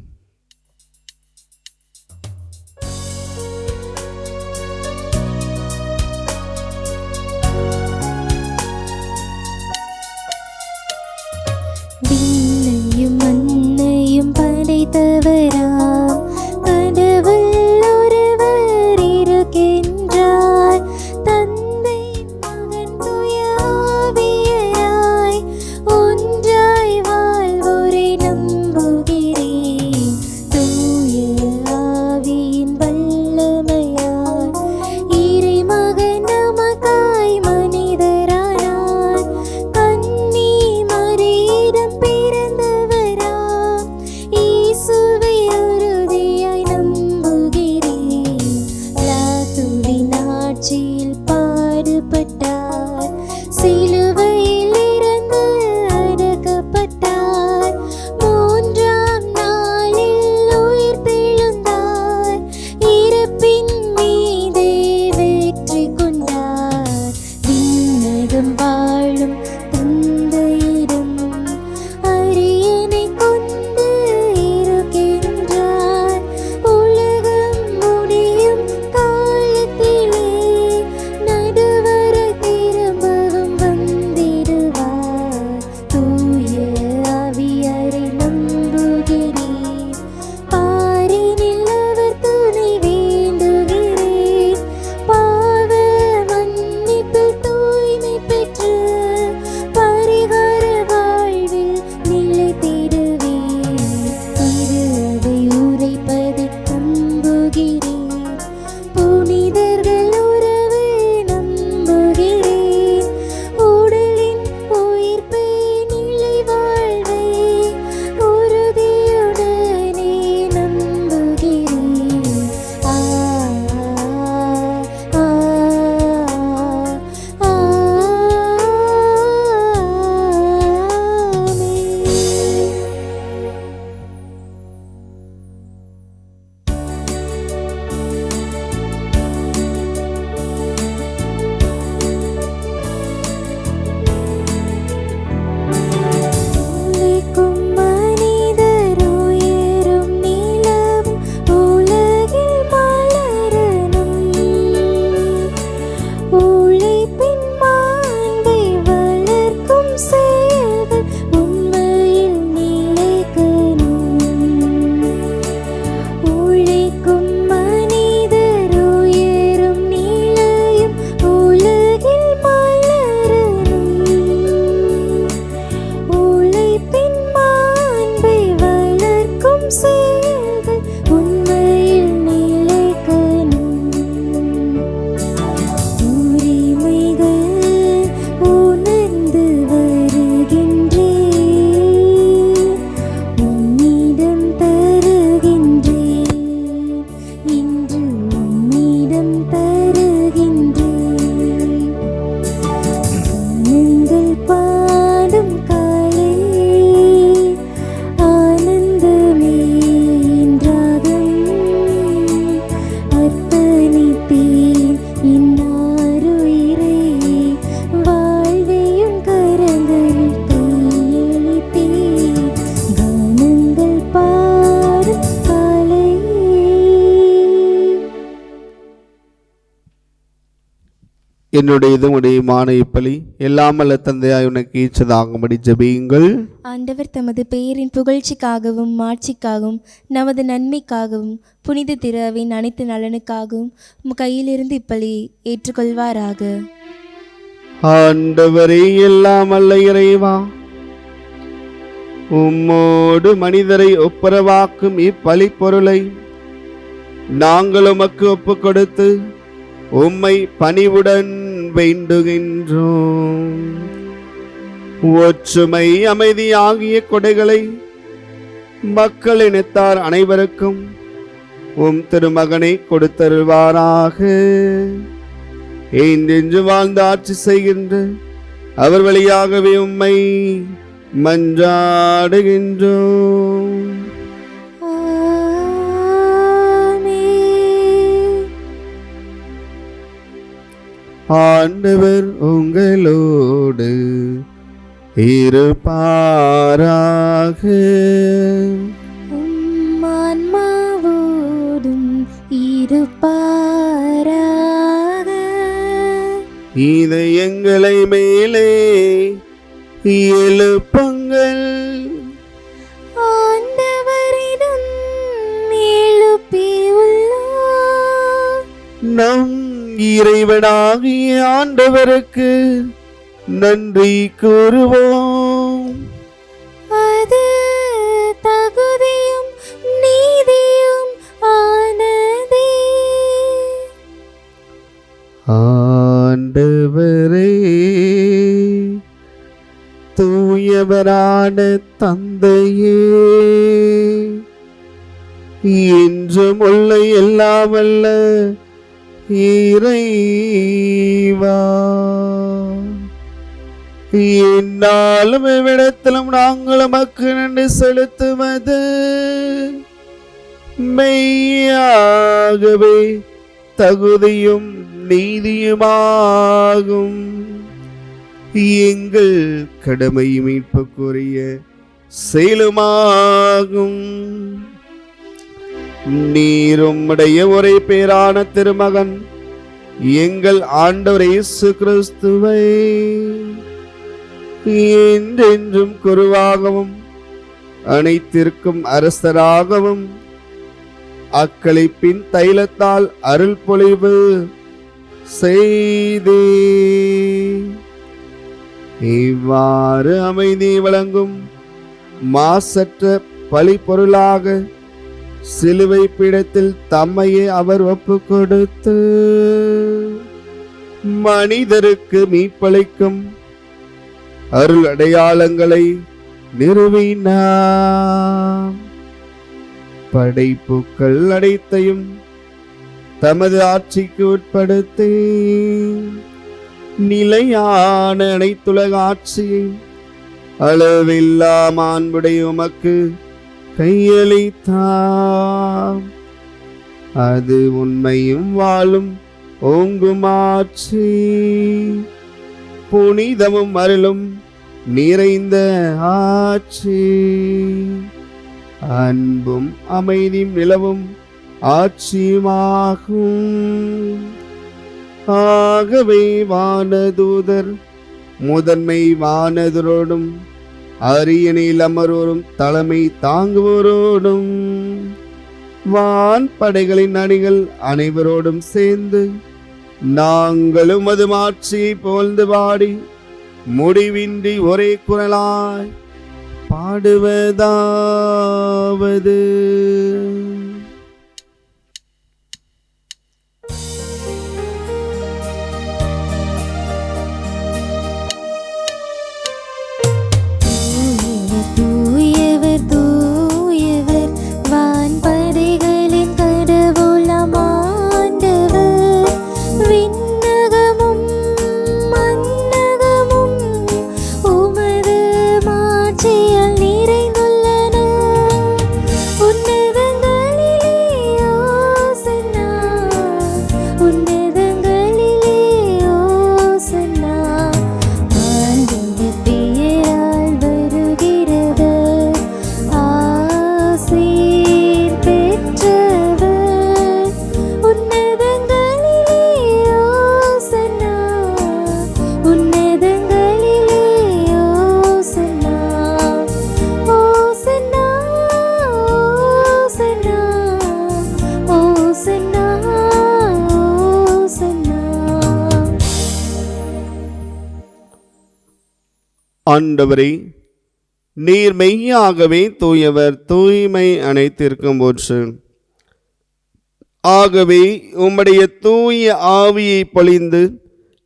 படைத்தவராம் கடவுள் ஒருவர் இருக்கின்றார், தந்தை மகன் தூய ஆவியாய் ஒன்றாய் வாழ்வோரை நம்புகிறேன். என்னுடையதும் உடையமான இப்பலி எல்லாமல்ல தந்தையாய் உனக்கு ஈச்சதாகும்படி ஜெபியுங்கள். ஆண்டவர் தமது பெயரின் புகழ்ச்சிக்காகவும் மாட்சிக்காகவும் நமது நன்மைக்காகவும் புனித திருவின் அனைத்து நலனுக்காகவும் உம் கையிலிருந்து இப்பலியை ஏற்றுக்கொள்வாராக. ஆண்டவரே எல்லாம் அல்ல இறைவா, உம்மோடு மனிதரை ஒப்புரவாக்கும் இப்பலி பொருளை நாங்கள் உமக்கு ஒப்பு கொடுத்து உம்மை பணிவுடன் வேண்டுகின்றோம். ஒற்றுமை அமைதி ஆகிய கொடைகளை மக்கள் இனத்தார் அனைவருக்கும் உம் திருமகனை கொடுத்தருள்வாராக. என்றென்று வாழ்ந்து ஆட்சி செய்கின்ற அவர் வழியாகவே உம்மை மன்றாடுகின்றோம். ஆண்டவர் உங்களோடு இருப்பாராக. ஆன்மாவோடும் இருப்பாராக. இது எங்களை மேலே எழுப்புங்கள். ஆண்டவரிடம் எழுப்பியுள்ளோம். நம் இறைவனாகிய ஆண்டவருக்கு நன்றி கூறுவோம். அது தகுதியும் நீதியும் ஆனதே. ஆண்டவரே, தூயவரான தந்தையே, என்றும் உள்ள எல்லாம் வல்ல இறைவா, என்னாலும் இவ்விடத்திலும் நாங்கள் உமக்கு நன்றி செலுத்துவது மெய்யாகவே தகுதியும் நீதியுமாகும். எங்கள் கடமை மீட்புக்குரிய செயலுமாகும். நீரும்முடைய ஒரே பேரான திருமகன் எங்கள் ஆண்டவர் இயேசு கிறிஸ்துவை என்றென்றும் குருவாகவும் அனைத்திற்கும் அரசராகவும் அக்களிப்பின் தைலத்தால் அருள் பொழிவு செய்தே இவ்வாறு அமைதி வழங்கும் மாசற்ற பலி பொருளாக சிலுவை பீடத்தில் தம்மையே அவர் ஒப்பு கொடுத்து மனிதருக்கு மீட்பளிக்கும் அருள் அடையாளங்களை நிறுவினார். படைப்புக்கள் அனைத்தையும் தமது ஆட்சிக்கு உட்படுத்தி நிலையான அனைத்துலக ஆட்சியை அளவில்லா மாண்புடைய உமக்கு கையளித்தார். அது உண்மையும் வாழும் ஓங்கும் ஆட்சி, புனிதமும் அருளும் நிறைந்த ஆட்சி, அன்பும் அமைதியும் நிலவும் ஆட்சியுமாகும். ஆகவே வானதூதர் முதன்மை வானதரோடும் அரியணையில் அமரோரும் தலைமை தாங்குவோரோடும் வான் படைகளின் அணிகள் அனைவரோடும் சேர்ந்து நாங்களும் அது மாட்சியை புகழ்ந்து பாடி முடிவின்றி ஒரே குரலாய் பாடுவதாவது: தூயவர் தூயவர் வான்படைகளின் கடவுளாம் ஆண்டவர், விண்ணகமும் மண்ணகமும் உமது மாட்சியால் நிறைந்துள்ளன. உன்னதங்களிலே உன்னதங்களிலே ஓசன்னா, ஓசன்னா, ஓசன்னா, ஓசன்னா, ஓசன்னா. ஆண்டவரே, நீர் மெய்யாகவே தூயவர், தூய்மை அனைத்திற்கும் போற்று. ஆகவே உம்முடைய தூய ஆவியை பொழிந்து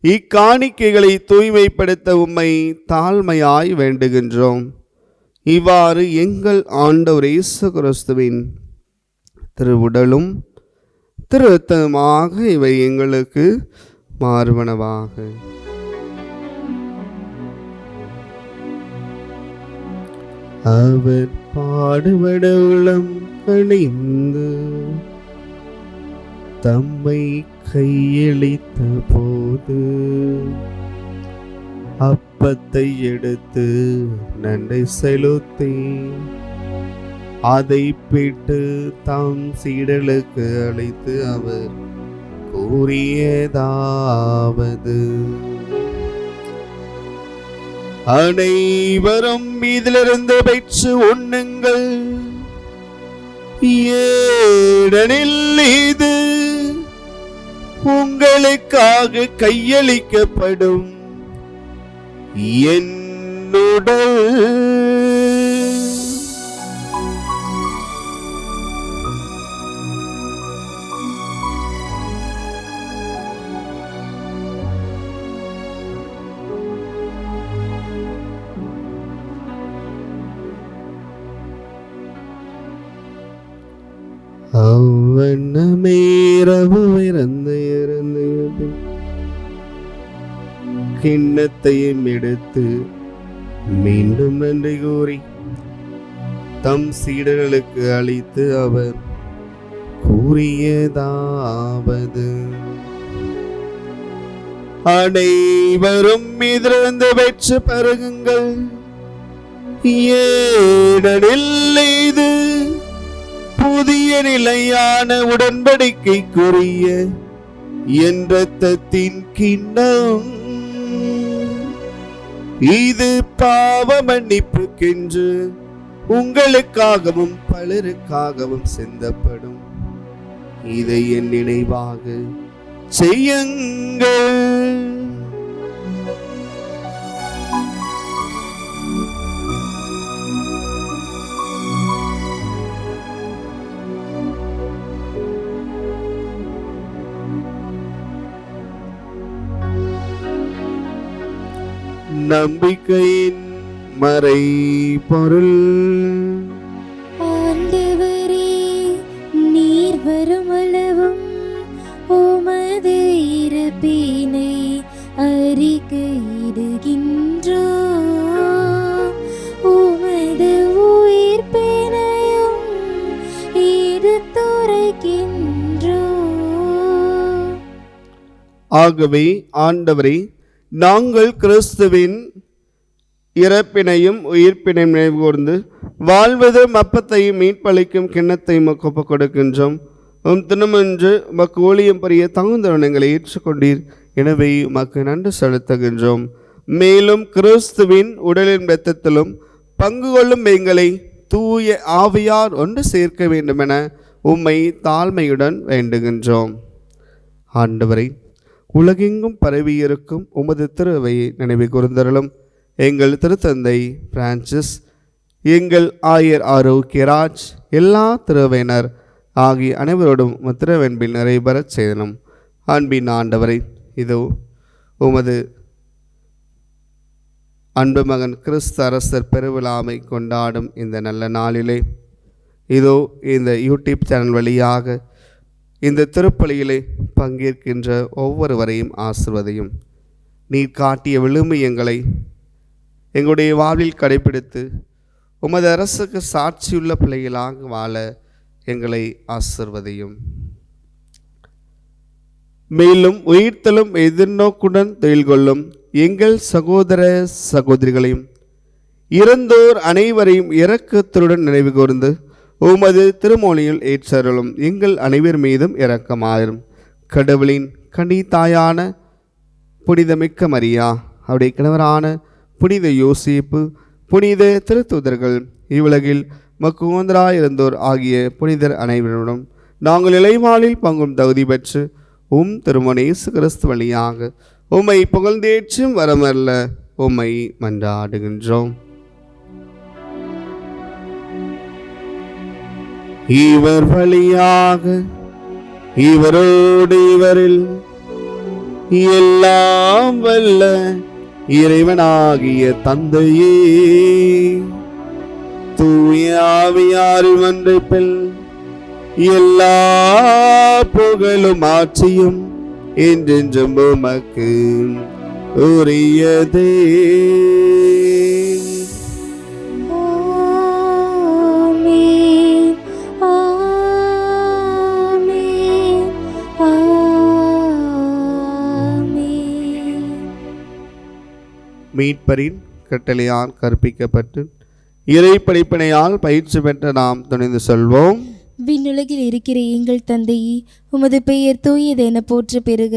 இக்காணிக்கைகளை தூய்மைப்படுத்த உம்மை தாழ்மையாய் வேண்டுகின்றோம். இவ்வாறு எங்கள் ஆண்டவர் இயேசு கிறிஸ்துவின் திருவுடலும் திரு இரத்தமுமாக இவை எங்களுக்கு மாறுவனவாக. அவர் பாடுபட உளம் கனிந்து தம்மை கையளித்த போது அப்பத்தை எடுத்து நன்றி செலுத்தி அதை பிட்டு தாம் சீடலுக்கு அளித்து அவர் கூறியதாவது: அனைவரும் இதிலிருந்து பெற்று உண்ணுங்கள், ஏனெனில் இது உங்களுக்காக கையளிக்கப்படும் என் உடல். அவ்வண்ணமேரவு இறந்து கிண்ணத்தையும் எடுத்து மீண்டும் நன்றி கூறி தம் சீடர்களுக்கு அளித்து அவர் கூறியதாவது: அனைவரும் இதிலிருந்து பெற்று பருகுங்கள், ஏனெனில் இது புதிய நிலையான உடன்படிக்கைக்குரிய என் இரத்தத்தின் கிண்ணம். இது பாவ மன்னிப்புக்கென்று உங்களுக்காகவும் பலருக்காகவும் சிந்தப்படும். இதை என் நினைவாக செய்யுங்கள். நம்பிக்கையின் மறை பொருள். ஆண்டவரே, நீர் வருமளவும் உமது இறப்பினை அறிக்கையிடுகின்றோம், உமது உயிர்ப்பினையும் எடுத்துரைக்கின்றோம். ஆகவே ஆண்டவரே, நாங்கள் கிறிஸ்துவின் இறப்பினையும் உயிர்ப்பினையும் நினைவு கூர்ந்து வாழ்வதும் அப்பத்தையும் மீட்பளிக்கும் கிண்ணத்தையும் ஒப்புக் கொடுக்கின்றோம். தினமன்று உமக்கு ஊழியம் புரிய தகுந்தவனங்களை ஏற்றுக்கொண்டீர், எனவே உமக்கு நன்றி செலுத்துகின்றோம். மேலும் கிறிஸ்துவின் உடலின் இரத்தத்திலும் பங்கு கொள்ளும் எங்களை தூய ஆவியார் ஒன்று சேர்க்க வேண்டுமென உம்மை தாழ்மையுடன் வேண்டுகின்றோம். ஆண்டவரை, உலகெங்கும் பரவியிருக்கும் உமது திருவையை நினைவு கூர்ந்தருளும். எங்கள் திருத்தந்தை பிரான்சிஸ், எங்கள் ஆயர் ஆரோக்கியராஜ், எல்லா திருவையினர் ஆகிய அனைவரோடும் திருவென்பில் நிறைவேறச் செய்தனும். அன்பின் ஆண்டவரை, இதோ உமது அன்பு மகன் கிறிஸ்து அரசர் பெருவிழாமை கொண்டாடும் இந்த நல்ல நாளிலே, இதோ இந்த யூடியூப் சேனல் வழியாக இந்த திருப்பலியிலே பங்கேற்கின்ற ஒவ்வொருவரையும் ஆசிர்வதையும். நீர் காட்டிய விழுமியங்களை எங்களுடைய வாழ்வில் கடைபிடித்து உமது அரசுக்கு சாட்சியுள்ள பிள்ளைகளாக வாழ எங்களை ஆசிர்வதையும். மேலும் உயிர்த்தலும் எதிர்நோக்குடன் தொழில் கொள்ளும் எங்கள் சகோதர சகோதரிகளையும் இறந்தோர் அனைவரையும் இரக்கத்துடன் நினைவு கூர்ந்து உமது திருமொழியில் ஏற்றருளும். எங்கள் அனைவர் மீதும் இரக்கமாயிரும். கடவுளின் கனிதாயான புனிதமிக்க மரியா, அவருடைய கணவரான புனித யோசேப்பு, புனித திருத்தூதர்கள், இவ்வுலகில் மக்குவந்தராயிருந்தோர் ஆகிய புனிதர் அனைவருடன் நாங்கள் இலைவாளில் பங்கும் தகுதி பெற்று திருமண இயேசு கிறிஸ்து வழியாக உம்மை புகழ்ந்தேற்றும் வரமல்ல உம்மை மன்றாடுகின்றோம். இவர் வழியாக இவரோடு இவரில் எல்லாம் வல்ல இறைவனாகிய தந்தையே, தூய ஆவியாரின் ஒன்றிப்பில் எல்லா புகழும் ஆட்சியும் என்றென்றும் உமக்கு உரியதே. மீட்பரின் கட்டளையால் கற்பிக்கப்பட்டு இறை படிப்பினையால் பயிற்சி பெற்ற நாம் துணிந்து சொல்வோம். விண்ணுலகில் இருக்கிற எங்கள் தந்தையே, உமது பெயர் தூயதென போற்ற பெறுக.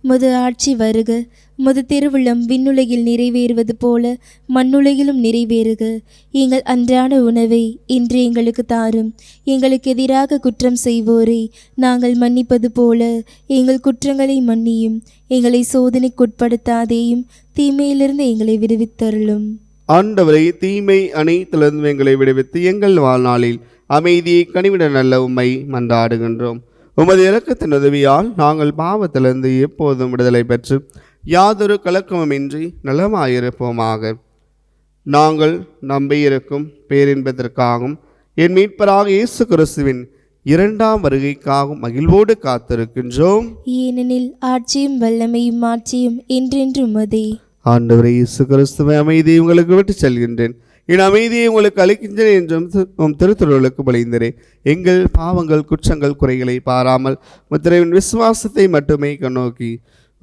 உமது ஆட்சி வருக. உமது திருவுள்ளம் விண்ணுலகில் நிறைவேறுவது போல மண்ணுலகிலும் நிறைவேறுக. எங்கள் அன்றாட உணவை இன்று எங்களுக்கு தாரும். எங்களுக்கு எதிராக குற்றம் செய்வோரை நாங்கள் மன்னிப்பது போல எங்கள் குற்றங்களை மன்னியும். எங்களை சோதனைக்குட்படுத்தாதேயும், தீமையிலிருந்து எங்களை விடுவித்தருளும். ஆண்டவரை, தீமை அனைத்திலிருந்து எங்களை விடுவித்து எங்கள் வாழ்நாளில் அமைதியை கனிவிட நல்ல உம்மை மன்றாடுகின்றோம். உமது இரக்கத்தின் உதவியால் நாங்கள் பாவத்திலிருந்து எப்போதும் விடுதலை பெற்று யாதொரு கலக்கமுமின்றி நலமாயிருப்போமாக. நாங்கள் நம்பியிருக்கும் பேரின்பதற்காகவும் என் மீட்பராக இயேசு கிறிஸ்துவின் இரண்டாம் வருகைக்காகவும் மகிழ்வோடு காத்திருக்கின்றோம். ஏனெனில் ஆட்சியும் வல்லமையும் மாட்சியும் என்றென்றும் உமதே. ஆண்டவரே இயேசு கிறிஸ்துவை, அமைதியை உங்களுக்கு விட்டு செல்கின்றேன், என் அமைதியை உங்களுக்கு அளிக்கின்றேன் என்றும் உம் திருத்துறவுகளுக்கு பலிந்தேன். எங்கள் பாவங்கள் குற்றங்கள் குறைகளை பாராமல் முத்திரையின் விசுவாசத்தை மட்டுமே கண்ணோக்கி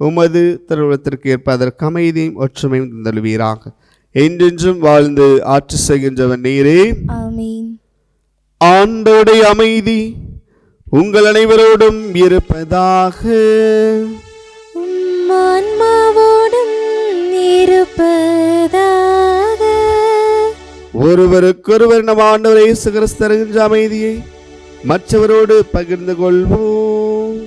உமது திருவுளத்திற்கு ஏற்ப அதற்கு அமைதியும் ஒற்றுமையும் தந்தல்வீராக. என்றென்றும் வாழ்ந்து ஆட்சி செய்கின்றவன் நீரே. ஆமென். ஆண்டவருடைய அமைதி உங்கள் அனைவரோடும் இருப்பதாக. ஆன்மாவோடும் இருப்பதாக. ஒருவருக்கொருவர் நம் ஆண்டவர் இயேசு கிறிஸ்து தருகின்ற அமைதியை மற்றவரோடு பகிர்ந்து கொள்வோம்.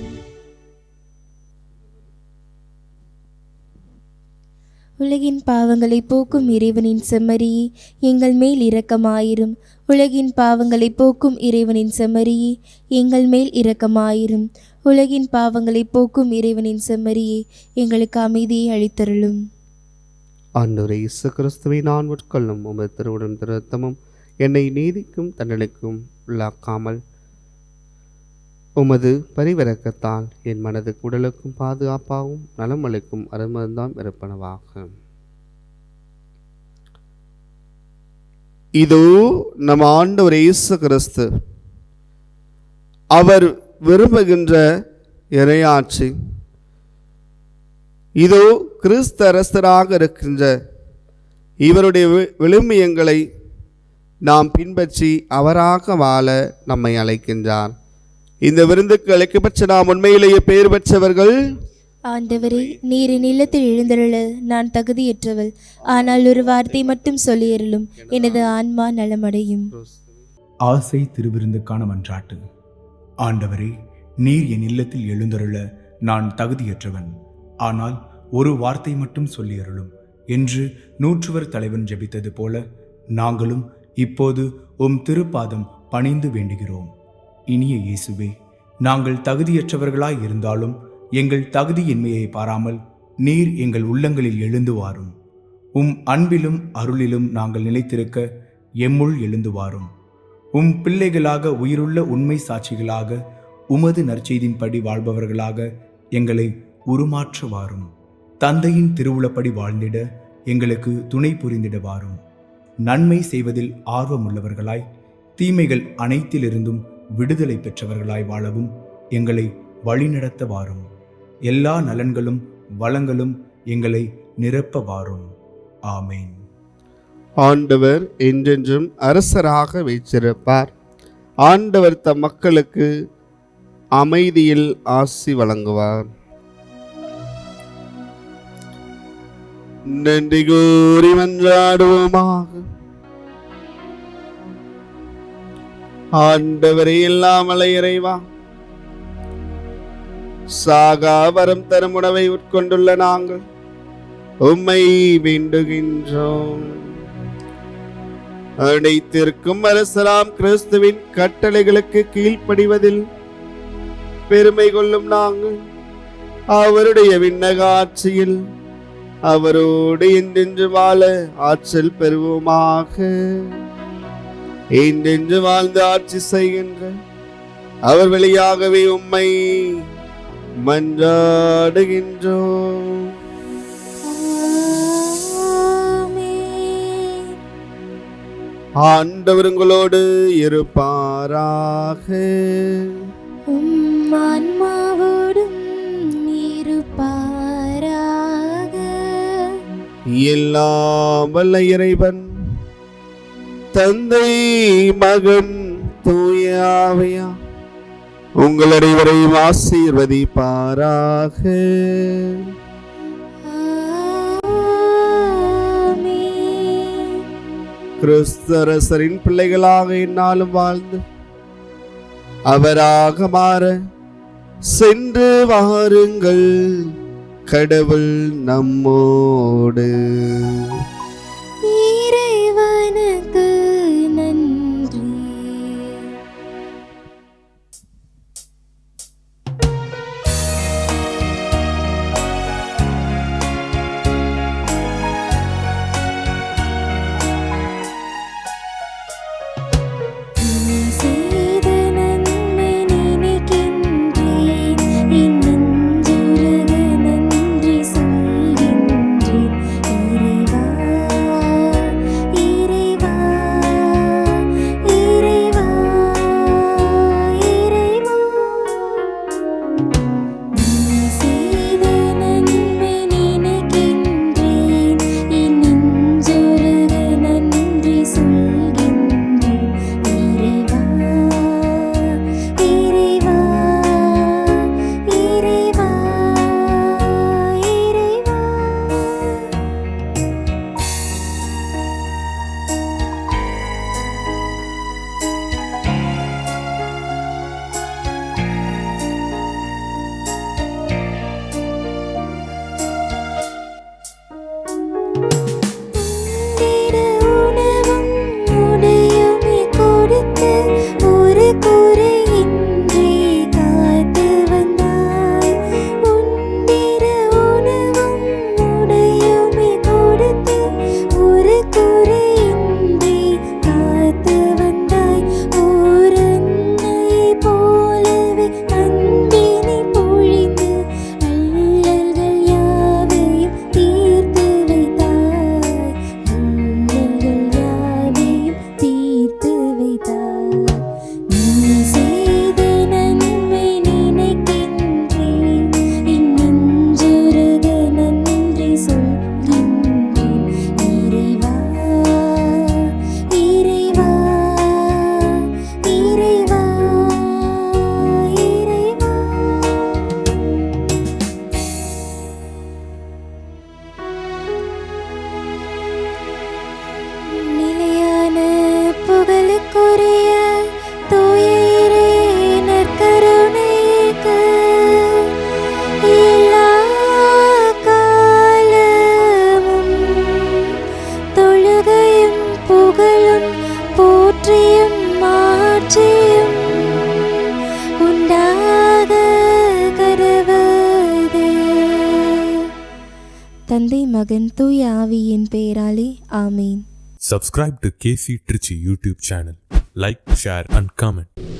உலகின் பாவங்களை போக்கும் இறைவனின் செம்மறியே, எங்கள் மேல் இரக்கமாயிரும். உலகின் பாவங்களை போக்கும் இறைவனின் செம்மறியே, எங்கள் மேல் இரக்கமாயிரும். உலகின் பாவங்களை போக்கும் இறைவனின் செம்மறியே, எங்களுக்கு அமைதியை அளித்தருளும். ஆண்டவரே இயேசு கிறிஸ்துவை நான் உட்கொள்ளும் உமது திருவுடன் திருத்தமும் என்னை நீதிக்கும் தண்டனைக்கும் உள்ளாக்காமல் உமது பரிவிரக்கத்தால் என் மனது உடலுக்கும் பாதுகாப்பாகவும் நலம் அளிக்கும் அருமருந்தாம் இருப்பனவாக. இதோ நம் ஆண்டவர் இயேசு கிறிஸ்து அவர் விரும்புகின்ற இறையாட்சி. இதோ கிறிஸ்து அரசராக இருக்கின்ற இவருடைய விழுமியங்களை நாம் பின்பற்றி அவராக வாழ நம்மை அழைக்கின்றார். இந்த விருந்துக்கு அழைக்கப்பட்ட நாம் உண்மையிலேயே பெயர் பெற்றவர்கள். ஆண்டவரே, நீர் என் இல்லத்தில் எழுந்தருள நான் தகுதியற்றவள். ஆனால் ஒரு வார்த்தை மட்டும் சொல்லியருளும், எனது ஆன்மா நலமடையும். ஆசை திருவிருந்துக்கான மன்றாட்டு. ஆண்டவரே, நீர் என் இல்லத்தில் எழுந்தருள நான் தகுதியற்றவன். ஆனால் ஒரு வார்த்தை மட்டும் சொல்லியருளும் என்று நூற்றுவர் தலைவன் ஜெபித்தது போல நாங்களும் இப்போது உம் திருப்பாதம் பணிந்து வேண்டுகிறோம். இனிய இயேசுவே, நாங்கள் தகுதியற்றவர்களாய் இருந்தாலும் எங்கள் தகுதியின்மையை பாராமல் நீர் எங்கள் உள்ளங்களில் எழுந்து வாரும். உம் அன்பிலும் அருளிலும் நாங்கள் நிலைத்திருக்க எம்முள் எழுந்து வாரும். உம் பிள்ளைகளாக உயிருள்ள உண்மை சாட்சிகளாக உமது நற்செய்தின்படி வாழ்பவர்களாக எங்களை உருமாற்ற வாரும். தந்தையின் திருவுளப்படி வாழ்ந்திட எங்களுக்கு துணை புரிந்திட வாரும். நன்மை செய்வதில் ஆர்வமுள்ளவர்களாய் தீமைகள் அனைத்திலிருந்தும் விடுதலை பெற்றவர்களாய் வாழவும் எங்களை வழிநடத்த வாரும். எல்லா நலன்களும் வளங்களும் எங்களை நிரப்ப வாரும். ஆமேன். ஆண்டவர் என்றென்றும் அரசராக வீற்றிருப்பார். ஆண்டவர் தம் மக்களுக்கு அமைதியில் ஆசி வழங்குவார். நன்றி கூறி மன்றாடுவோமாக. ஆண்டவரே, இல்லாமலை இறைவா, சாகா வரம் தரும் உணவை உட்கொண்டுள்ள நாங்கள் உம்மை வேண்டுகின்றோம். அனைத்திற்கும் அரசராம் கிறிஸ்துவின் கட்டளைகளுக்கு கீழ்ப்படிவதில் பெருமை கொள்ளும் நாங்கள் அவருடைய விண்ணக ஆட்சியில் அவரோடு என்றென்று வாழ ஆற்றல் பெறுவோமாக. என்றென்று வாழ்ந்து ஆட்சி செய்கின்ற அவர் வழியாகவே உம்மை மன்றாடுகின்றோம். ஆண்டவர் உங்களோடு இருப்பாராக. ஆன்மாவோடும் இருப்பாராக. எல்லாம் வல்ல இறைவன் தந்தை, மகன், தூய ஆவியார் உங்கள் அனைவரையும் ஆசீர்வதிப்பாராக. கிறிஸ்தரசரின் பிள்ளைகளாக என்னாலும் வாழ்ந்து அவராக மாற சென்று வாருங்கள். கடவுள் நம்மோடு. இறைவனுக்கு நன்றி. தந்தை, மகன், தூய ஆவியின் பெயராலே ஆமீன். Subscribe to KC Trichy YouTube channel. Like, share and comment.